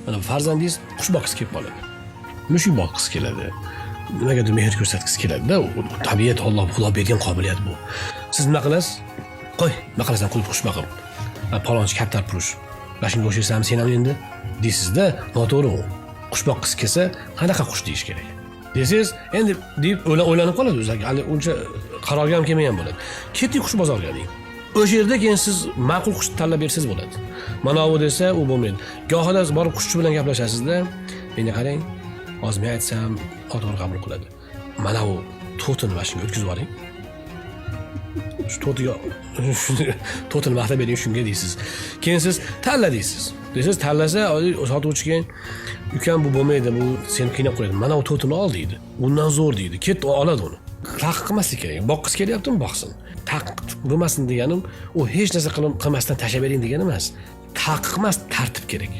mana farzandingiz qush boqgisi kelib qoladi. Mushuk boqgisi keladi. Nimagadir mehr ko'rsatgisi keladi-da, u tabiat Alloh Xudo bergan qobiliyat bu. Siz nima qilasiz? Qo'y, nima qilasan qulib qush boqib? Palonchi kaptar purush. Bashingga o'shaysanmi sen ham endi? Deysiz-da, noto'g'ri u. Qush boqqisi kelsa, qanaqa qush deyish kerak? Desiz, endi deb o'ylanib qoladi o'zi. Hali uncha qarorga ham kelmagan bo'ladi. Ketdik qush bozoriga deng. O'sha yerda keyin siz ma'qul qushni tanlab bersangiz bo'ladi. Mana u desa, u bo'lmaydi. Gohida borib qushchi bilan gaplashasizda, meni qarang, ozmay aytsam, to'g'ri qabul qiladi. Mana u to'tini mashinaga o'tkazib yuboring. Shu to'tini maqtab bering shunga deysiz. Keyin siz tanla deysiz. Deysiz, tanlasa, sotuvchi keyin ukam bu bo'lmaydi, bu seni qiynab qo'yadi. Mana u to'tini ol deydi. Undan zo'r deydi. Ketdi oladi uni. Taqiq qilmaslik kerak. Boqqisi kelyaptimi, boqsin. Taqiq bo'lmasin deganim, u hech narsa qilmasdan tashlab bering degani emas. Taqiq emas, tartib kerak.